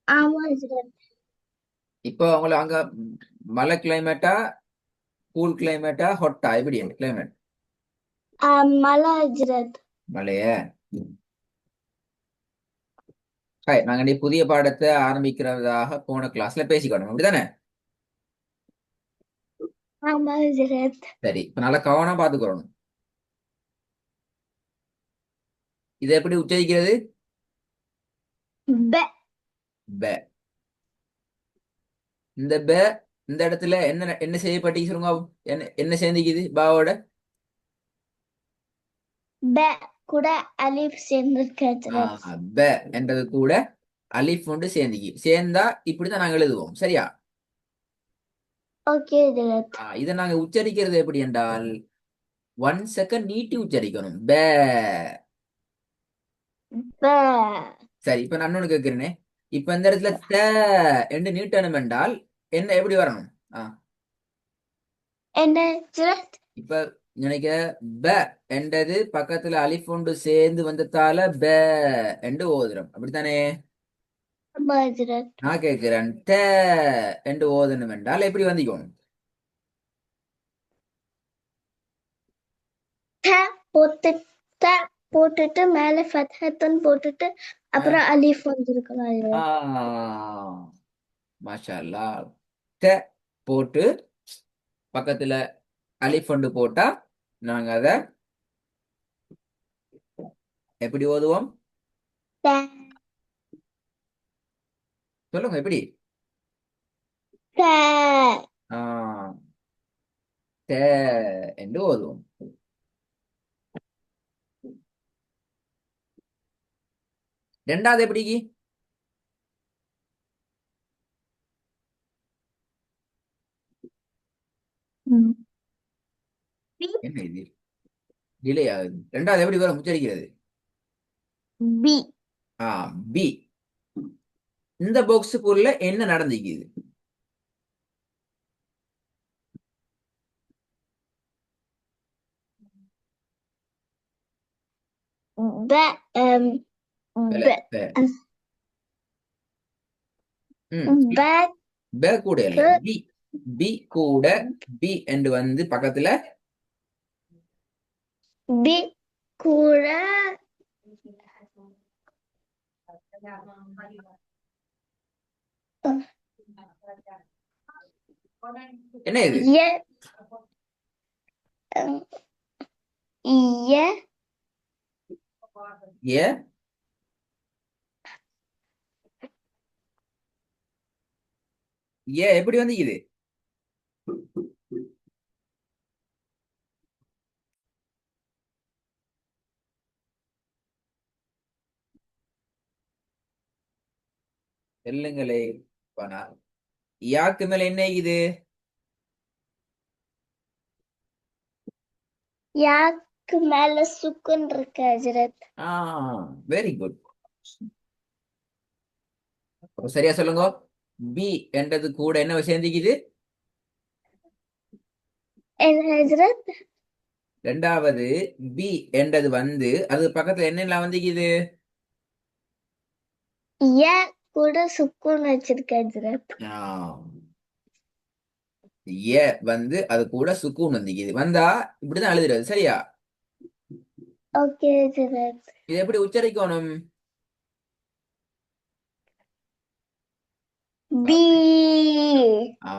ஆமா ஹஜ்ரத். இப்போ உங்களை அங்க மழை கிளைமேட்டா, கூல் கிளைமேட்டா, ஹொட்டா, எப்படி கிளைமேட்? மலை ஹஜ்ரத். மழையே. ஹாய், நாங்க நீ புதிய பாடத்தை ஆரம்பிக்கிறதாக போன கிளாஸ்ல பேசிக்கணும், அப்படிதானே? ஆமா ஹஜ்ரத். சரி, இப்ப நல்லா கவனம் பார்த்துக்கணும். இதை எப்படி உச்சரிக்கிறது? ப. ப. இந்த ப, இந்த இடத்துல என்ன என்ன செய்யப்பட்டு சொல்லுங்க. என்ன என்ன சேர்ந்துக்குது பாவோட? ப கூட அலிஃப் சேர்ந்திருக்கு ஹஜ்ரத். ப என்றது கூட அலிஃப் ஒன்று சேர்ந்துக்கி சேர்ந்தா இப்படித்தான் நாங்க எழுதுவோம், சரியா? ஓகே ஹஜ்ரத். இதை நாங்க உச்சரிக்கிறது எப்படி என்றால் 1 செகண்ட் நீட்டி உச்சரிக்கணும். ப. ப. சரி, இப்ப நான் இன்னொன்னு கேட்கிறேனே. இப்ப இந்த இடத்துல த என்று நீட்டணும் என்றால் என்ன எப்படி வரணும்? ஆ, என்ன ஹஜ்ரத்? இப்ப நினைக்க ப என்றது பக்கத்துல அலிஃப் ஒன்று சேர்ந்து வந்ததால ப என்று ஓதுறோம், அப்படித்தானே? ஆமா ஹஜ்ரத். நான் கேட்கிறேன் த என்று ஓதணும் என்றால் எப்படி வந்திக்கணும்? த போட்டு த போட்டுட்டு மேல ஃபத்ஹத்தன் போட்டுட்டு ஆ, அப்புறம் அலிஃப் வந்திருக்கணும் ஆ, ஹஜ்ரத். மாஷா அல்லாஹ். த போட்டு பக்கத்துல அலிஃப் ஒன்று போட்டா நாங்க அத எப்படி ஓதுவோம்? த. சொல்லுங்க எப்படி. த. ஆ, த என்று ஓதுவோம். ரெண்டாவது எப்படிக்கு? ம். பி. என்ன இது டிலே ஆகுது. ரெண்டாவது எப்படி வரும் உச்சரிக்கிறது? பி. ஆ, பி. இந்த பாக்ஸுக்குள்ள என்ன நடந்துக்குது? ப. அம், பல, ப. ப. பி. பேக். ப கூட இல்ல, பி. பி கூட பி என்று வந்து பக்கத்துல பி கூட என்ன இது? எ. அம், எ. ஏ. ஏ எப்படி வந்து இது? செல்லுங்களே. பனா. யாக்கு மேல என்ன இது? யாக்கு மேல சுக்குன் இருக்கு ஹஜ்ரத். ஆ, வெரி குட். சரியா சொல்லுங்க. பி என்றது கூட என்ன சேர்ந்துக்குது? என்ன ஹஜ்ரத்? ரெண்டாவது பி என்றது வந்து அது பக்கத்துல என்னெல்லாம் வந்துக்குது? எ கூட சுக்குன் வச்சிருக்க ஹஜ்ரத். ஆ, ஏ வந்து அது கூட சுக்கூன் வந்துக்குது வந்தா இப்படிதான் எழுதுறது, சரியா? ஓகே ஹஜ்ரத். இது எப்படி உச்சரிக்கணும்? பி. ஆ,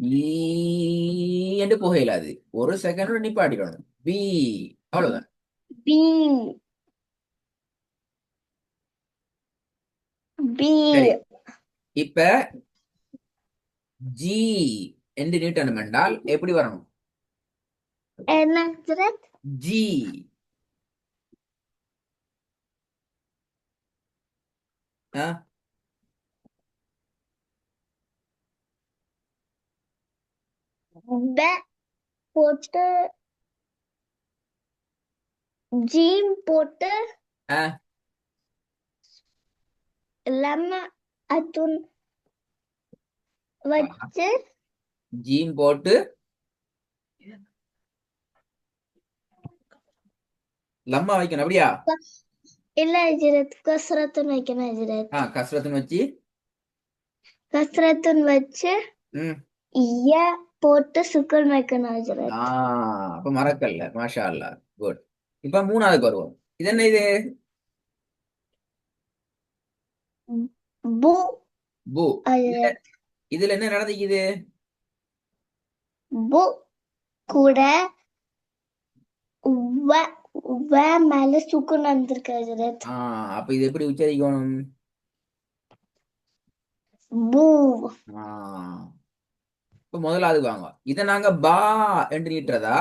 பி என்று புகையில அது 1 செகண்ட் நிப்பாட்டிக்கணும். பி, அவ்வளவுதான். பி. பி. சரி, இப்ப ஜி என்று நீட்டணும் என்றால் எப்படி வரணும்? என்ன ஹஜ்ரத்? ஜி. ஆ, ப போட்டு ஜீம் போட்டு ஆ, லம்ம அத்துன் ஆஹா. வச்சு ஜீம் போட்டு லம்மா வைக்கணும், அப்படியா? இல்ல ஹஜ்ரத் கஸ்ரத்துன்னு வைக்கணும் ஹஜ்ரத். கஸ்ரத்துன்னு வச்சு கஸ்ரத்துன்னு வச்சு ம் ய போட்டு சுக்குன் வைக்கணும் ஹஜ்ரத். அப்ப மறக்கல்ல, மாஷா அல்லா. குட். இப்ப மூணாவதுக்கு வருவோம். இது என்ன இது? பு பூ. இதுல ஹஜ்ரத். இதுல என்ன நடந்துக்குது? பு கூட வ வ மேல சுக்குன் வந்திருக்கு ஹஜ்ரத். அப்ப இது எப்படி உச்சரிக்கணும்? பூ. ஆ இப்ப முதலாவது வாங்க. இதை நாங்க பா என்று நீட்டுறதா,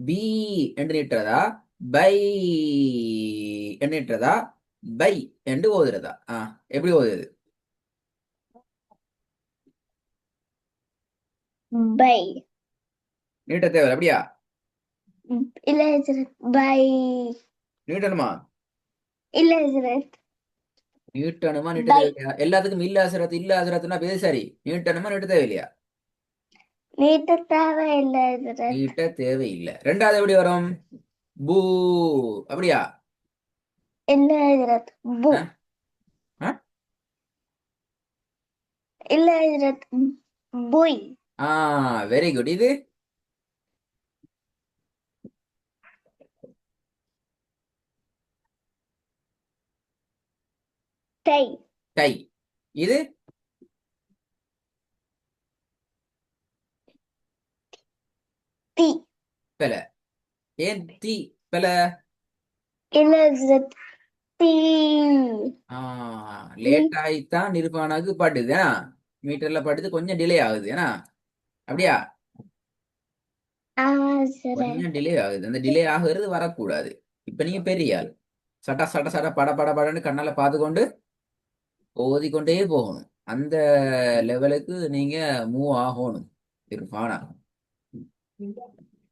பி என்று நீட்டுறதா, பை என்று நீட்டுறதா, பை என்று ஓதுறதா? எப்படி ஓதுறது? பை. நீட்ட தேவை அப்படியா? இல்ல ஹஜ்ரத், பை. நீட்டணுமா? இல்ல ஹஜ்ரத், நீட்டணுமா நீட்ட பை. தேவையில்லையா? எல்லாத்துக்கும் இல்ல அசரத்து இல்ல அசரத்துனா பேரு சரி. நீட்டணுமா நீட்ட தேவையில்லையா? நீட்ட தேவை இல்ல ஹஜ்ரத். நீட்ட தேவையில்லை. ரெண்டாவது எப்படி வரும்? பூ. அப்படியா? இல்ல ஹஜ்ரத், பு. ஆ? ஆ? இல்ல ஹஜ்ரத், புய். Very good. இது டை. டை. இது தி. பெல. ஏன் தீ பெல? இல்ல ஹஜ்ரத், தி. லேட் ஆயித்தான் நிர்வாணாக்கு படுது ஏன்னா மீட்டர்ல படுத்து கொஞ்சம் டிலே ஆகுது ஏன்னா அப்படியா? ஹஜ்ரத். கொஞ்சம் டிலே ஆகுது. அந்த டிலே ஆகுறது வரக்கூடாது. இப்ப நீங்க பெரிய ஆள். சட்ட சட்ட சட்ட பட பட படன்னு கண்ணால பார்த்துக்கொண்டு ஓதிக்கொண்டே போகணும். அந்த லெவலுக்கு நீங்க மூவ் ஆகணும் இர்ஃபானா.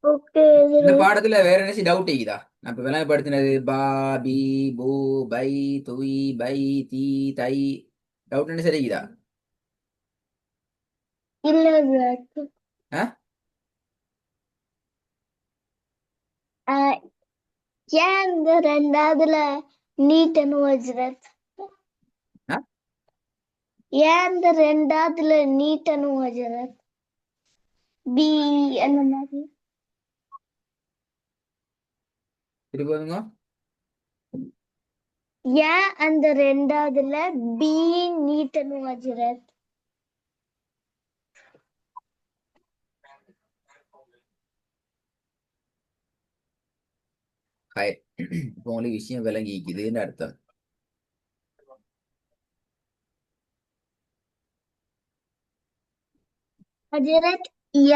ஓகே இந்த ஹஜ்ரத். பாடத்துல வேற என்ன டவுட் இருக்குதா? நான் இப்ப விளங்கப்படுத்தினது பா, பி, பூ, பை, துய், பை, தீ, தை. டவுட் என்ன சரிக்குதா? இல்ல ஹஜ்ரத். ஆ? ஆஹ், ஏன் இந்த ரெண்டாவதுல நீட்டணும் ஹஜ்ரத்? ஆ? ஏன் இந்த ரெண்டாவதுல நீட்டணும் ஹஜ்ரத்? பி அந்த மாதிரி. திருப்பி போதுங்க. ஏன் அந்த ரெண்டாவதுல பி நீட்டணும் ஹஜ்ரத்? ஹாய். இப்போ உங்களுக்கு விஷயம் விளங்கிக்குதுன்னு அர்த்தம். ஹஜ்ரத்,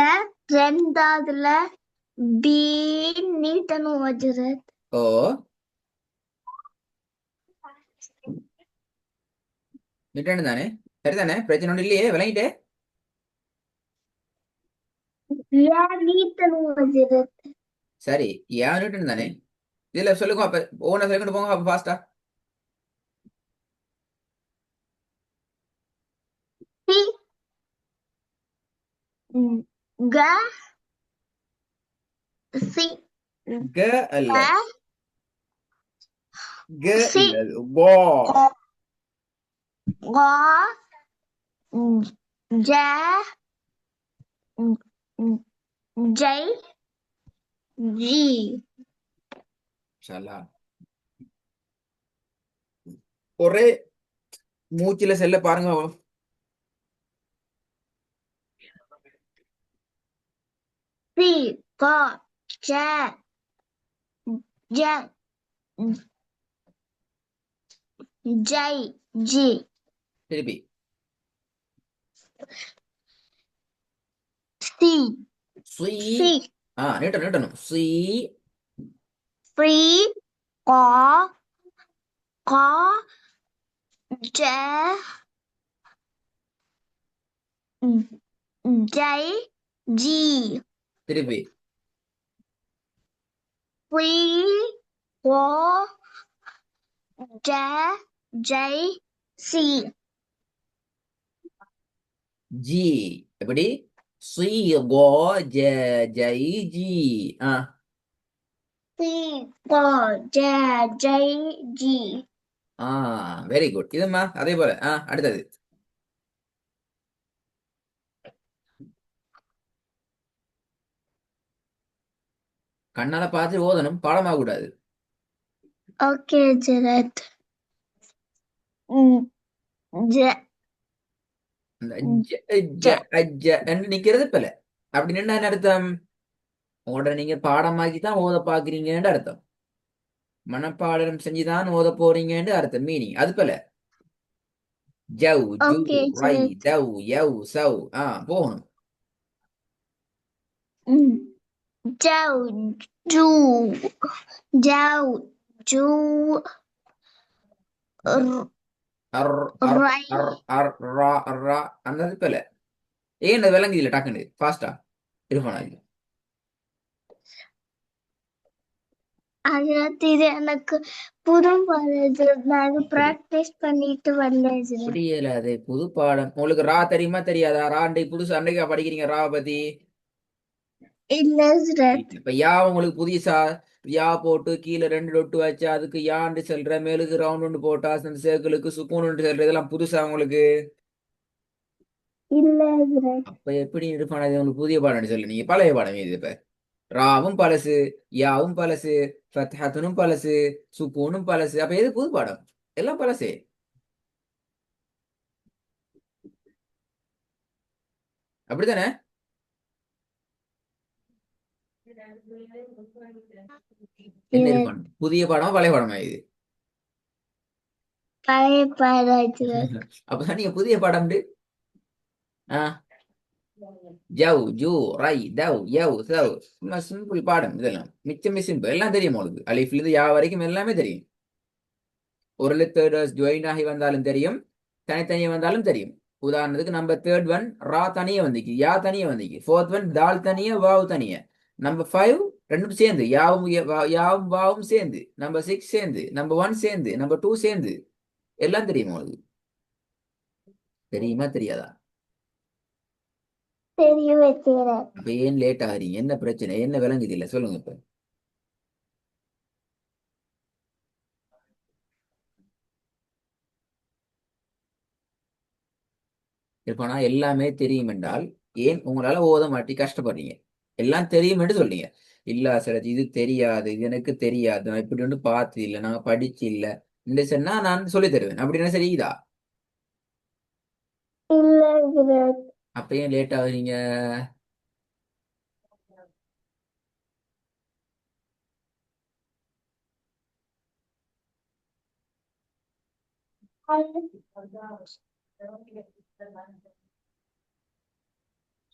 ஏன் ரெண்டாவதுல பி நீட்டணும் ஹஜ்ரத்? ஓ நிட்டனு தானே? சரிதானே? பிரச்சனை ஒன்றும் இல்லையே, விளங்கிட்டே. ஏன் நீட்டணும் ஹஜ்ரத்? சரி, ஏன் நிட்டனு தானே? இதுல சொல்லுங்க அப்ப. ஒவ்வொன்றா சொல்லிக்கொண்டு போங்க அப்ப ஃபாஸ்டா. சி. க. சி. க அல்ல. க. க சி. இல்ல. வா. க. ஜ. ஜை. ஜி. ஷாலா. ஒரே மூச்சில செல்ல பாருங்க. சி. க. ஜ. ஜ. ஜை. ஜி. திருப்பி. சி. ஸ்ரீ. சி. நீட்டணும் நீட்டணும். ஸ்ரீ. ஃப்ரீ. க. க. ஜ. ஜை. ஜி. திருப்பி. ஃப்ரீ. க. ஜ. ஜை. சி. ஜி. எப்படி? ஸ்ரீ கோ ஜ ஜை ஜி. ஆ சி. க. ஜ. ஜை. ஜி. Very good. இதுமா அதே போல. அடுத்தது. கண்ணால பார்த்து ஓதணும், பாடமாக கூடாது. ஓகே ஹஜரத். ம், ஜ இந்த ஜ என்று நிக்கிறது பில. அப்படி நின்னா என்ன அர்த்தம்? உங்களோட நீங்க பாடமாக்கி தான் ஓத பாக்குறீங்கன்னு அர்த்தம். மனப்பாடம் செஞ்சுதான் ஓத போறீங்கன்னு அர்த்தம், மீனிங் அது போல. ஜவ் ஜூ ஓகே ரை ஹஜரத். தவ் யவ் சவ் போகணும். ம், ஜவ் ஜூ ஜவ் ஜூ ர்- அர் அர் ரை அர் அர் ரா ரா அந்த இது போல. ஏன் அது விளங்குது இல்ல டக்குன்னு ஃபாஸ்டா இருப்பானா? ஹஜரத், இது எனக்கு புது வருது. நான் சரி, பிராக்டிஸ் பண்ணிட்டு வரல ஹஜரத். புரியல. அது புது பாடம். உங்களுக்கு ரா தெரியுமா தெரியாதா? ரா அன்றைக்கு புதுசு அன்றைக்கா படிக்கிறீங்க ரா பத்தி? இல்ல ஹஜரத். இப்ப யா உங்களுக்கு புதுசா? யா போட்டு கீழே 2 டொட்டு வச்சு அதுக்கு யாண்டு செல்ற, மேலுக்கு ரவுண்ட் ஒன்று போட்டா அந்த சேர்க்கிளுக்கு சுக்கூன் ஒன்று செல்ற, இதெல்லாம் புதுசா உங்களுக்கு? இல்ல ஹஜரத். அப்ப எப்படி இருப்பான? இது உங்களுக்கு புதிய பாடம் சொல்லு. நீங்க பழைய பாடம் இது. இப்ப ராவும் பழசு, யாவும் பழசு, ஃபத்ஹத்துனும் பழசு, சுக்கூனும் பழசு. அப்ப எது புது பாடம்? எல்லாம் பழசே. அப்படித்தானே? என்ன ஹஜரத், இருப்பான்? புதிய பாடமா பழைய பாடமா இது? பழைய பாடம் ஹஜரத். அப்பதான் நீங்க புதிய பாடம். ஆ ஜவ் ஜூ ரை தவ் யவ் சவ். சும்மா சிம்பிள் பாடம் இதெல்லாம். மிச்சமே சிம்பிள். எல்லாம் தெரியும் உங்களுக்கு. அலிஃப்ல இருந்து யா வரைக்கும் எல்லாமே தெரியும். ஒரு எழுத்து ஜாயின் ஆகி வந்தாலும் தெரியும், தனித்தனியே வந்தாலும் தெரியும். உதாரணத்துக்கு நம்பர் தேர்ட் ஒன் ரா தனியே வந்திக்கு, யா தனியே வந்திக்கு. ஃபோர்த் ஒன் தால் தனியே வாவ் தனியே. நம்பர் 5 ரெண்டும் சேர்ந்து, யாவும் யாவும் வாவும் சேர்ந்து. நம்பர் 6 சேர்ந்து, நம்பர் 1 சேர்ந்து, நம்பர் 2 சேர்ந்து. எல்லாம் தெரியும் உங்களுக்கு. தெரியுமா தெரியாதா? தெரியும் ஹஜரத். அப்ப ஏன் லேட் ஆகுறீங்க? என்ன பிரச்சனை? என்ன விளங்குது இல்ல சொல்லுங்க இப்ப. இருப்பானா எல்லாமே தெரியும் என்றால் ஏன் உங்களால ஓத மாட்டி கஷ்டப்படுறீங்க? எல்லாம் தெரியும் என்று சொல்றீங்க. இல்ல சரத், இது தெரியாது, இது எனக்கு தெரியாது, நான் இப்படி ஒன்று பார்த்து இல்லை, நான் படிச்சு இல்லை என்று சொன்னா நான் சொல்லி தருவேன். அப்படின்னா சரிதா? இல்ல ஹஜரத். அப்ப ஏன் லேட் ஆகுறீங்க?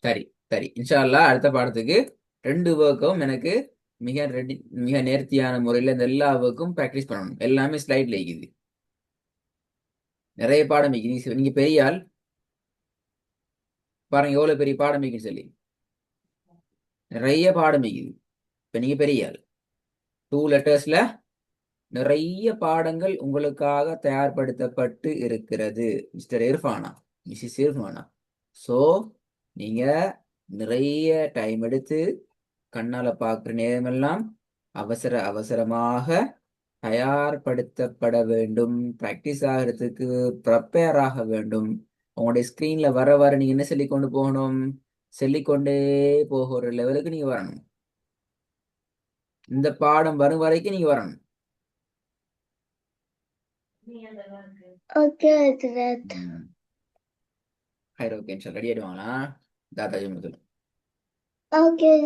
சரி சரி, இன்ஷா அல்லாஹ் அடுத்த பாடத்துக்கு 2 ஒர்க்கும் எனக்கு மிக ரெடி, மிக நேர்த்தியான முறையில் இந்த எல்லா ஒர்க்கும் ப்ராக்டிஸ் பண்ணணும். எல்லாமே ஸ்லைட்ல இருக்குது. நிறைய பாடம் இருக்குது. நீங்க பெரிய ஆள், பாருங்க எவ்வளவு பெரிய பாடம் இருக்குன்னு சொல்லி. நிறைய பாடம் இருக்குது. இப்ப நீங்க பெரிய ஆள். 2 லெட்டர்ஸ்ல நிறைய பாடங்கள் உங்களுக்காக தயார்படுத்தப்பட்டு இருக்கிறது. Mister Irfana, missus Irfana. So நீங்க நிறைய டைம் எடுத்து கண்ணால பார்க்குற நேரமெல்லாம் அவசர அவசரமாக தயார்படுத்தப்பட வேண்டும். ப்ராக்டிஸ் ஆகிறதுக்கு ப்ரிப்பேர் ஆக வேண்டும். உங்களுடைய ஸ்க்ரீன்ல வர வர நீங்க என்ன சொல்லிக் கொண்டு போகணும்? சொல்லிக்கொண்டே போகிற லெவலுக்கு நீங்க வரணும். இந்த பாடம் வரும் வரைக்கும் நீங்க வரணும். ஓகே ஹஜரத். ஹைர் ஓகே ரெடி ஆயிடுவாங்களா? தாத்தா ஜி முதல்ல. ஓகே.